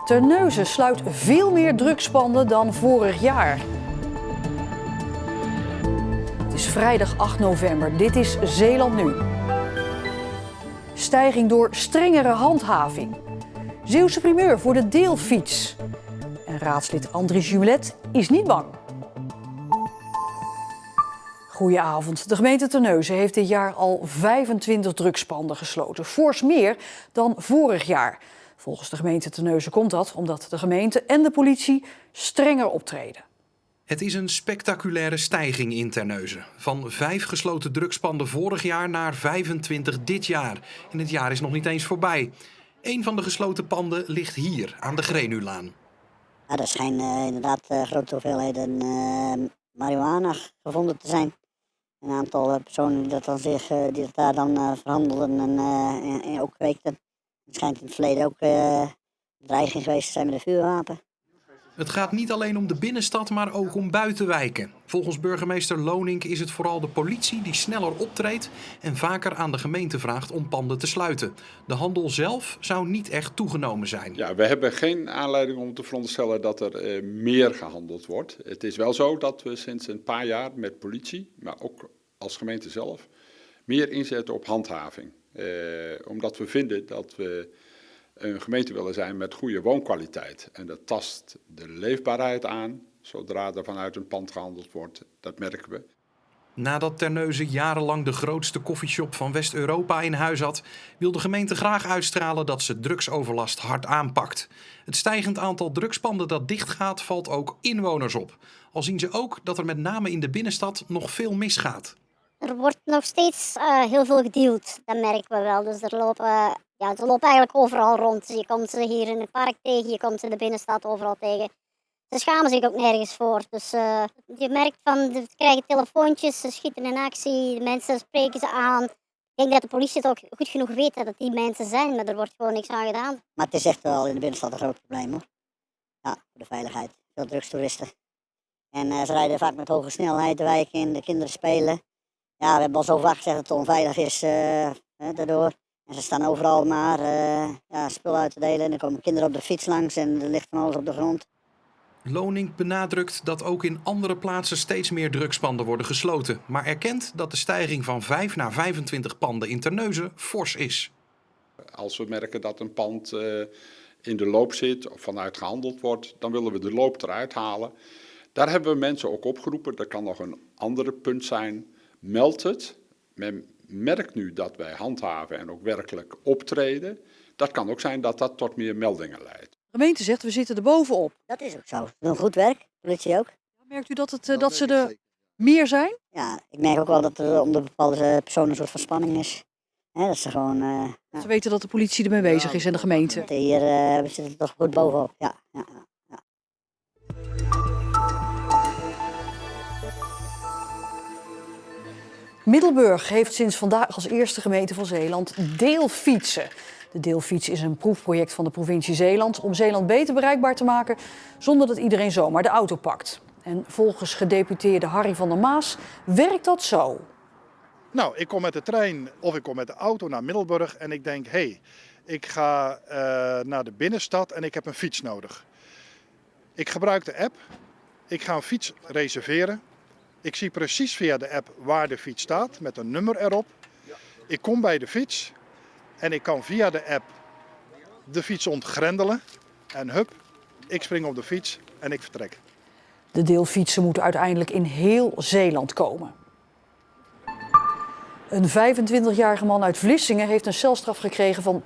Terneuzen sluit veel meer drugspanden dan vorig jaar. Het is vrijdag 8 november. Dit is Zeeland Nu. Stijging door strengere handhaving. Zeeuwse primeur voor de deelfiets. En raadslid Andries Jumelet is niet bang. Goedenavond. De gemeente Terneuzen heeft dit jaar al 25 drugspanden gesloten. Fors meer dan vorig jaar. Volgens de gemeente Terneuzen komt dat omdat de gemeente en de politie strenger optreden. Het is een spectaculaire stijging in Terneuzen. Van 5 gesloten drugspanden vorig jaar naar 25 dit jaar. En het jaar is nog niet eens voorbij. Een van de gesloten panden ligt hier, aan de Grenulaan. Ja, er schijnen inderdaad grote hoeveelheden marihuana gevonden te zijn. Een aantal personen die dat daar dan verhandelden en ook kweekten. Het schijnt in het verleden ook dreiging geweest te zijn met een vuurwapen. Het gaat niet alleen om de binnenstad, maar ook om buitenwijken. Volgens burgemeester Lonink is het vooral de politie die sneller optreedt en vaker aan de gemeente vraagt om panden te sluiten. De handel zelf zou niet echt toegenomen zijn. Ja, we hebben geen aanleiding om te veronderstellen dat er meer gehandeld wordt. Het is wel zo dat we sinds een paar jaar met politie, maar ook als gemeente zelf, meer inzetten op handhaving. Omdat we vinden dat we een gemeente willen zijn met goede woonkwaliteit. En dat tast de leefbaarheid aan, zodra er vanuit een pand gehandeld wordt. Dat merken we. Nadat Terneuzen jarenlang de grootste koffieshop van West-Europa in huis had, wil de gemeente graag uitstralen dat ze drugsoverlast hard aanpakt. Het stijgend aantal drugspanden dat dichtgaat valt ook inwoners op. Al zien ze ook dat er met name in de binnenstad nog veel misgaat. Er wordt nog steeds heel veel gedeeld, dat merken we wel. Dus ze lopen eigenlijk overal rond. Je komt ze hier in het park tegen, je komt ze in de binnenstad overal tegen. Ze schamen zich ook nergens voor. Dus je merkt ze krijgen telefoontjes, ze schieten in actie, de mensen spreken ze aan. Ik denk dat de politie het ook goed genoeg weet dat het die mensen zijn, maar er wordt gewoon niks aan gedaan. Maar het is echt wel in de binnenstad een groot probleem hoor. Ja, voor de veiligheid. Veel drugstoeristen. En ze rijden vaak met hoge snelheid de wijk in, de kinderen spelen. Ja, we hebben al zo vaak gezegd dat het onveilig is daardoor. En ze staan overal maar spullen uit te delen. En dan komen kinderen op de fiets langs en er ligt van alles op de grond. Lonink benadrukt dat ook in andere plaatsen steeds meer drugspanden worden gesloten. Maar erkent dat de stijging van 5 naar 25 panden in Terneuzen fors is. Als we merken dat een pand in de loop zit of vanuit gehandeld wordt, dan willen we de loop eruit halen. Daar hebben we mensen ook opgeroepen. Dat kan nog een andere punt zijn. Meld het. Men merkt nu dat wij handhaven en ook werkelijk optreden. Dat kan ook zijn dat dat tot meer meldingen leidt. De gemeente zegt we zitten er bovenop. Dat is ook zo. Ze doen goed werk, politie ook. Merkt u dat ze er meer zijn? Ja, ik merk ook wel dat er onder bepaalde personen een soort van spanning is. Dat ze gewoon... Ze weten dat de politie ermee bezig is en de gemeente. Hier we zitten toch goed bovenop, ja. Middelburg heeft sinds vandaag als eerste gemeente van Zeeland deelfietsen. De deelfiets is een proefproject van de provincie Zeeland om Zeeland beter bereikbaar te maken zonder dat iedereen zomaar de auto pakt. En volgens gedeputeerde Harry van der Maas werkt dat zo. Nou, ik kom met de trein of ik kom met de auto naar Middelburg en ik denk, ik ga naar de binnenstad en ik heb een fiets nodig. Ik gebruik de app, ik ga een fiets reserveren. Ik zie precies via de app waar de fiets staat met een nummer erop. Ik kom bij de fiets en ik kan via de app de fiets ontgrendelen. En ik spring op de fiets en ik vertrek. De deelfietsen moeten uiteindelijk in heel Zeeland komen. Een 25-jarige man uit Vlissingen heeft een celstraf gekregen van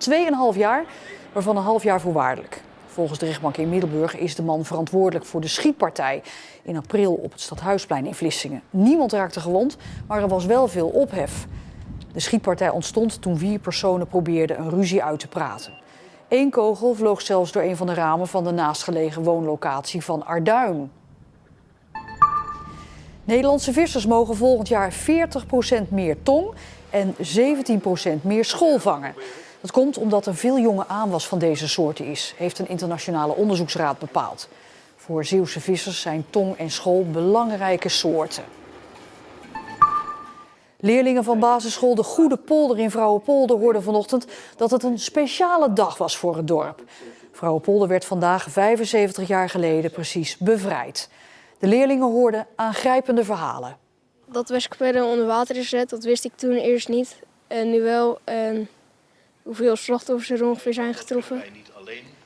2,5 jaar, waarvan een half jaar voorwaardelijk. Volgens de rechtbank in Middelburg is de man verantwoordelijk voor de schietpartij in april op het Stadhuisplein in Vlissingen. Niemand raakte gewond, maar er was wel veel ophef. De schietpartij ontstond toen 4 personen probeerden een ruzie uit te praten. 1 kogel vloog zelfs door een van de ramen van de naastgelegen woonlocatie van Arduin. Nederlandse vissers mogen volgend jaar 40% meer tong en 17% meer school vangen. Dat komt omdat er veel jonge aanwas van deze soorten is, heeft een internationale onderzoeksraad bepaald. Voor Zeeuwse vissers zijn tong en school belangrijke soorten. Leerlingen van basisschool De Goede Polder in Vrouwenpolder hoorden vanochtend dat het een speciale dag was voor het dorp. Vrouwenpolder werd vandaag 75 jaar geleden precies bevrijd. De leerlingen hoorden aangrijpende verhalen. Dat Westkapelle onder water is gezet, dat wist ik toen eerst niet. En nu wel. En hoeveel slachtoffers er ongeveer zijn getroffen.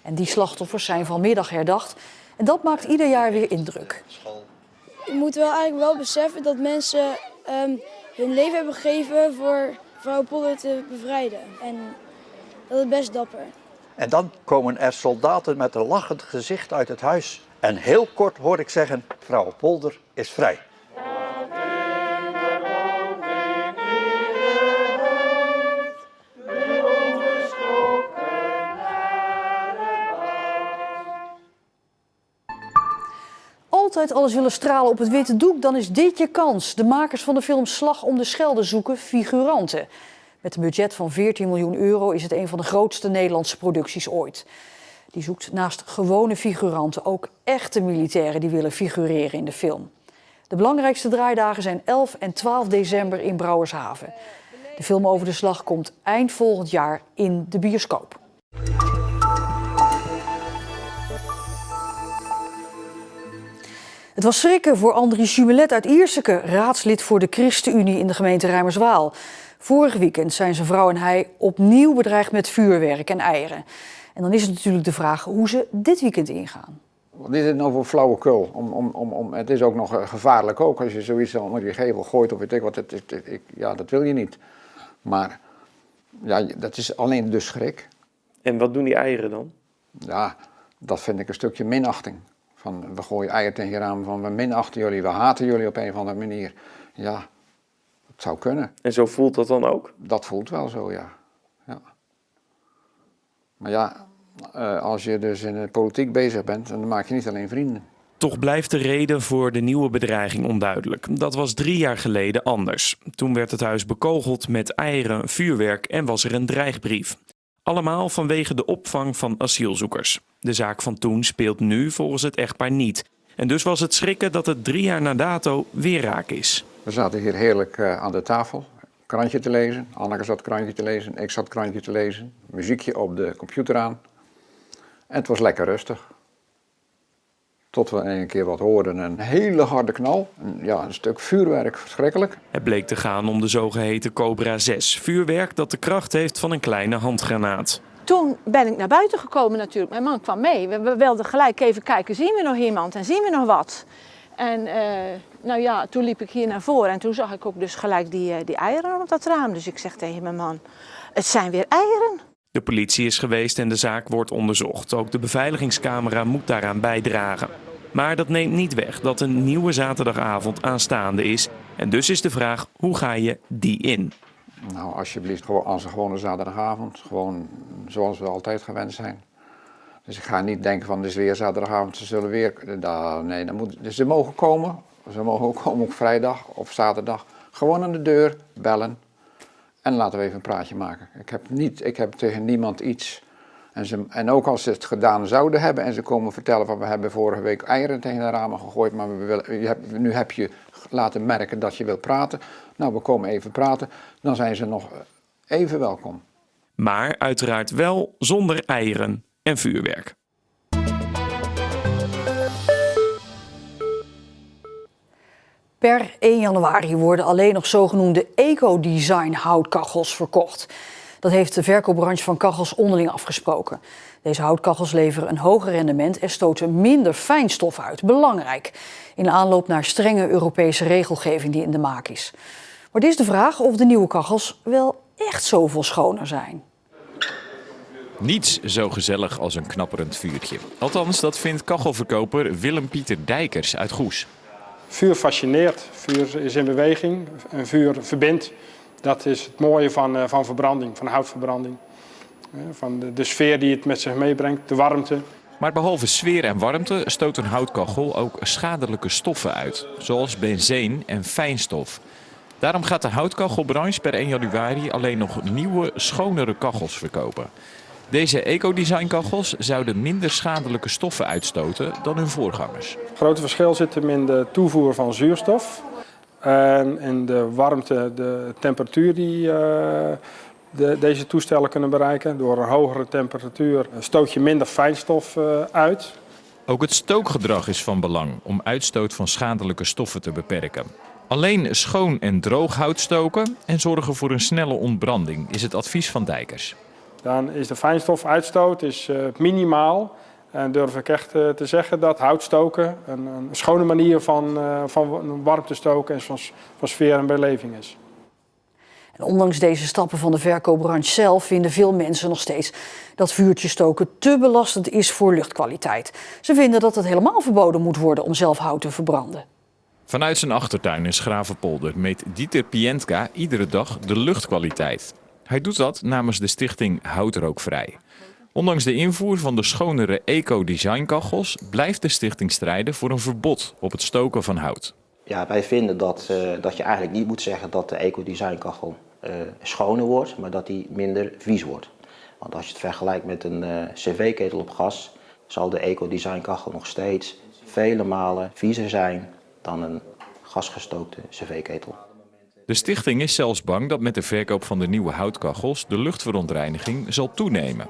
En die slachtoffers zijn vanmiddag herdacht. En dat maakt ieder jaar weer indruk. Je moet wel eigenlijk wel beseffen dat mensen hun leven hebben gegeven voor Vrouwenpolder te bevrijden. En dat is best dapper. En dan komen er soldaten met een lachend gezicht uit het huis. En heel kort hoor ik zeggen, Vrouwenpolder is vrij. Altijd alles willen stralen op het witte doek, dan is dit je kans. De makers van de film Slag om de Schelde zoeken figuranten. Met een budget van 14 miljoen euro is het een van de grootste Nederlandse producties ooit. Die zoekt naast gewone figuranten ook echte militairen die willen figureren in de film. De belangrijkste draaidagen zijn 11 en 12 december in Brouwershaven. De film over de slag komt eind volgend jaar in de bioscoop. Het was schrikken voor Andries Jumelet uit Ierseke, raadslid voor de ChristenUnie in de gemeente Rijmerswaal. Vorig weekend zijn zijn vrouw en hij opnieuw bedreigd met vuurwerk en eieren. En dan is het natuurlijk de vraag hoe ze dit weekend ingaan. Wat is het nou voor flauwekul? Het is ook nog gevaarlijk ook als je zoiets onder je gevel gooit of weet ik wat. Ja, dat wil je niet. Maar ja, dat is alleen de schrik. En wat doen die eieren dan? Ja, dat vind ik een stukje minachting. Van, we gooien eieren tegen je raam van we minachten jullie, we haten jullie op een of andere manier. Ja, het zou kunnen. En zo voelt dat dan ook? Dat voelt wel zo, ja. Maar ja, als je dus in de politiek bezig bent, dan maak je niet alleen vrienden. Toch blijft de reden voor de nieuwe bedreiging onduidelijk. Dat was 3 jaar geleden anders. Toen werd het huis bekogeld met eieren, vuurwerk en was er een dreigbrief. Allemaal vanwege de opvang van asielzoekers. De zaak van toen speelt nu volgens het echtpaar niet. En dus was het schrikken dat het 3 jaar na dato weer raak is. We zaten hier heerlijk aan de tafel, krantje te lezen. Anneke zat krantje te lezen, ik zat krantje te lezen. Muziekje op de computer aan. En het was lekker rustig. Tot we een keer wat hoorden, een hele harde knal. Een stuk vuurwerk, verschrikkelijk. Het bleek te gaan om de zogeheten Cobra 6. Vuurwerk dat de kracht heeft van een kleine handgranaat. Toen ben ik naar buiten gekomen natuurlijk. Mijn man kwam mee. We wilden gelijk even kijken, zien we nog iemand en zien we nog wat? En toen liep ik hier naar voren en toen zag ik ook dus gelijk die eieren op dat raam. Dus ik zeg tegen mijn man, het zijn weer eieren. De politie is geweest en de zaak wordt onderzocht. Ook de beveiligingscamera moet daaraan bijdragen. Maar dat neemt niet weg dat een nieuwe zaterdagavond aanstaande is. En dus is de vraag, hoe ga je die in? Nou, alsjeblieft, als een gewone zaterdagavond. Gewoon zoals we altijd gewend zijn. Dus ik ga niet denken van, het is weer zaterdagavond, ze zullen weer... Dus ze mogen komen. Ze mogen ook komen op vrijdag of zaterdag. Gewoon aan de deur, bellen. En laten we even een praatje maken. Ik heb tegen niemand iets. En ook als ze het gedaan zouden hebben en ze komen vertellen van we hebben vorige week eieren tegen de ramen gegooid, maar nu heb je laten merken dat je wilt praten. Nou, we komen even praten. Dan zijn ze nog even welkom. Maar uiteraard wel zonder eieren en vuurwerk. Per 1 januari worden alleen nog zogenoemde eco-design houtkachels verkocht. Dat heeft de verkoopbranche van kachels onderling afgesproken. Deze houtkachels leveren een hoger rendement en stoten minder fijnstof uit. Belangrijk in de aanloop naar strenge Europese regelgeving die in de maak is. Maar het is de vraag of de nieuwe kachels wel echt zoveel schoner zijn. Niets zo gezellig als een knapperend vuurtje. Althans, dat vindt kachelverkoper Willem-Pieter Dijkers uit Goes. Vuur fascineert, vuur is in beweging, een vuur verbindt. Dat is het mooie van verbranding, van houtverbranding. Van de sfeer die het met zich meebrengt, de warmte. Maar behalve sfeer en warmte stoot een houtkachel ook schadelijke stoffen uit. Zoals benzeen en fijnstof. Daarom gaat de houtkachelbranche per 1 januari alleen nog nieuwe, schonere kachels verkopen. Deze ecodesignkachels zouden minder schadelijke stoffen uitstoten dan hun voorgangers. Het grote verschil zit hem in de toevoer van zuurstof. En in de warmte, de temperatuur deze toestellen kunnen bereiken. Door een hogere temperatuur stoot je minder fijnstof uit. Ook het stookgedrag is van belang om uitstoot van schadelijke stoffen te beperken. Alleen schoon en droog hout stoken en zorgen voor een snelle ontbranding is het advies van dijkers. Dan is de fijnstofuitstoot minimaal. En durf ik echt te zeggen dat houtstoken een schone manier van warmte stoken en van sfeer en beleving is. En ondanks deze stappen van de verkoopbranche zelf vinden veel mensen nog steeds dat vuurtje stoken te belastend is voor luchtkwaliteit. Ze vinden dat het helemaal verboden moet worden om zelf hout te verbranden. Vanuit zijn achtertuin in Schravenpolder meet Dieter Pientka iedere dag de luchtkwaliteit. Hij doet dat namens de stichting Houtrookvrij. Ondanks de invoer van de schonere eco-designkachels blijft de stichting strijden voor een verbod op het stoken van hout. Ja, wij vinden dat je eigenlijk niet moet zeggen dat de eco-designkachel schoner wordt, maar dat die minder vies wordt. Want als je het vergelijkt met een cv-ketel op gas, zal de eco-designkachel nog steeds vele malen viezer zijn dan een gasgestookte cv-ketel. De stichting is zelfs bang dat met de verkoop van de nieuwe houtkachels de luchtverontreiniging zal toenemen.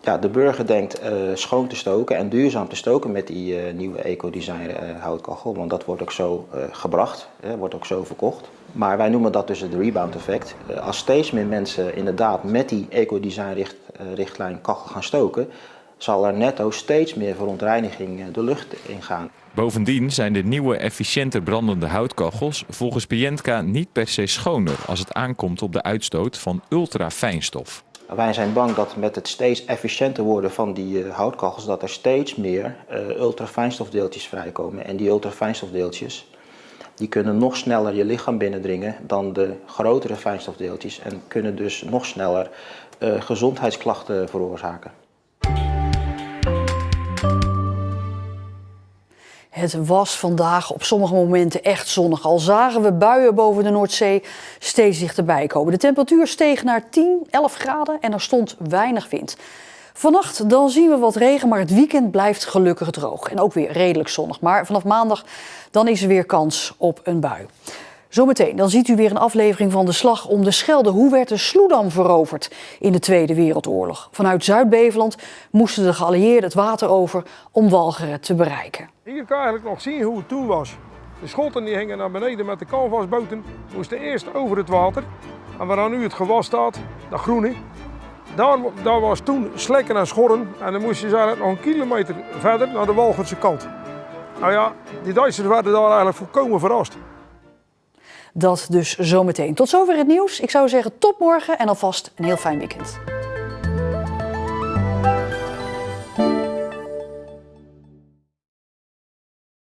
Ja, de burger denkt schoon te stoken en duurzaam te stoken met die nieuwe eco-design houtkachel. Want dat wordt ook zo gebracht, wordt ook zo verkocht. Maar wij noemen dat dus het rebound effect. Als steeds meer mensen inderdaad met die eco-design richtlijn kachel gaan stoken, zal er netto steeds meer verontreiniging de lucht ingaan. Bovendien zijn de nieuwe efficiënter brandende houtkachels volgens Pientka niet per se schoner als het aankomt op de uitstoot van ultrafijnstof. Wij zijn bang dat met het steeds efficiënter worden van die houtkachels dat er steeds meer ultrafijnstofdeeltjes vrijkomen. En die ultrafijnstofdeeltjes die kunnen nog sneller je lichaam binnendringen dan de grotere fijnstofdeeltjes en kunnen dus nog sneller gezondheidsklachten veroorzaken. Het was vandaag op sommige momenten echt zonnig. Al zagen we buien boven de Noordzee steeds dichterbij komen. De temperatuur steeg naar 10, 11 graden en er stond weinig wind. Vannacht dan zien we wat regen, maar het weekend blijft gelukkig droog. En ook weer redelijk zonnig. Maar vanaf maandag dan is er weer kans op een bui. Zometeen dan ziet u weer een aflevering van De Slag om de Schelde. Hoe werd de Sloedam veroverd in de Tweede Wereldoorlog? Vanuit Zuid-Beveland moesten de geallieerden het water over om Walcheren te bereiken. Hier kan je eigenlijk nog zien hoe het toen was. De Schotten die hingen naar beneden met de canvasboten, moesten eerst over het water. En waar nu het gewas staat, dat groene, daar was toen slekken en schorren. En dan moest je eigenlijk nog een kilometer verder naar de Walcherse kant. Nou ja, die Duitsers werden daar eigenlijk volkomen verrast. Dat dus zometeen. Tot zover het nieuws. Ik zou zeggen tot morgen en alvast een heel fijn weekend.